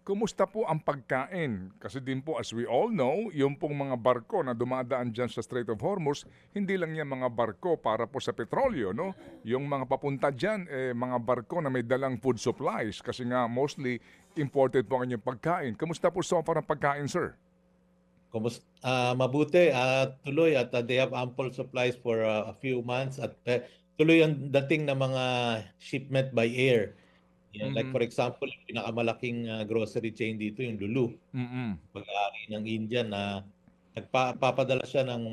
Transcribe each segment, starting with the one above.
kumusta po ang pagkain? Kasi din po as we all know, yung pong mga barko na dumadaan dyan sa Strait of Hormuz, hindi lang yan mga barko para po sa petrolyo, no? Yung mga papunta dyan, mga barko na may dalang food supplies kasi nga mostly imported po ang inyong pagkain. Kumusta po so far ang pagkain, sir? Mabuti at tuloy at they have ample supplies for a few months at tuloy ang dating ng mga shipment by air. Yeah, like for example, yung pinakamalaking grocery chain dito, yung Lulu, pag-aari ng India na nagpapadala siya ng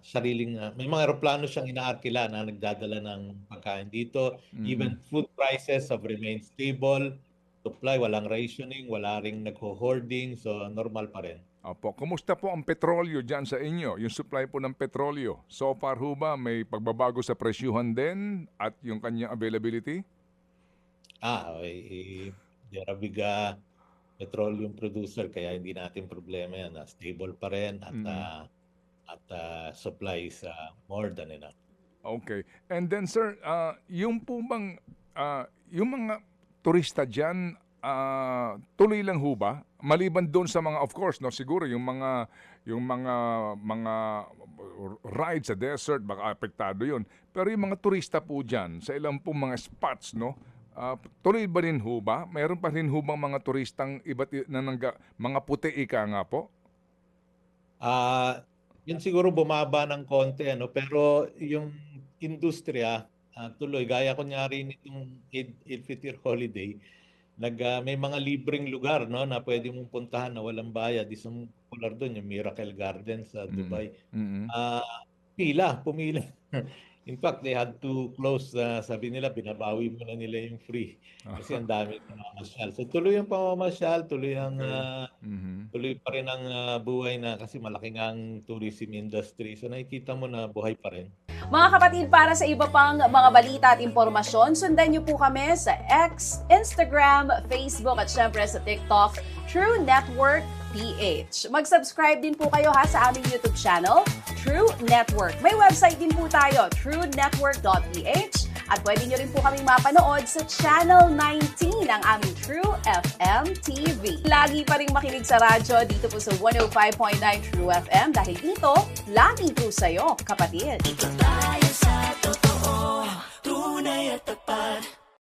sariling, may mga aeroplano siyang inaarkila na nagdadala ng pagkain dito. Even food prices have remained stable. Supply, walang rationing, wala ring nagho-hoarding, so normal pa rin. Opo, kumusta po ang petrolyo dyan sa inyo? Yung supply po ng petrolyo. So far ho ba may pagbabago sa presyuhan din at yung kanyang availability? They're a big petroleum producer kaya hindi natin problema yan. Stable pa rin at supply is more than enough. Okay. And then sir, yung po bang, yung mga turista dyan, tuloy lang ho ba? Maliban doon sa mga, of course, no, siguro yung mga rides sa desert, baka apektado yun. Pero yung mga turista po dyan, sa ilang pong mga spots, no, tuloy ba rin ho ba? Mayroon pa rin ho bang mga turistang mga puti ika nga po? Yun siguro bumaba ng konti, ano? Pero yung industriya, tuloy, gaya kunyari nitong Eid Fitr holiday, may mga libreng lugar, no, na pwede mong puntahan na walang bayad. Isang popular doon, yung Miracle Garden sa Dubai. Pumila. In fact, they had to close, sabi nila, binabawi muna nila yung free. Kasi ang dami pamamasyal. So tuloy ang pamamasyal, tuloy pa rin ang buhay na kasi malaki nga ang tourism industry. So nakikita mo na buhay pa rin. Mga kapatid, para sa iba pang mga balita at impormasyon, sundan niyo po kami sa X, Instagram, Facebook at syempre sa TikTok, True Network PH. Mag-subscribe din po kayo sa aming YouTube channel, True Network. May website din po tayo, truenetwork.ph at pwede nyo rin po kaming mapanood sa Channel 19 ng aming True FM TV. Lagi pa rin makinig sa radyo dito po sa 105.9 True FM dahil dito, lagi po sa'yo, kapatid. Ito tayo sa totoo, tunay at tapat.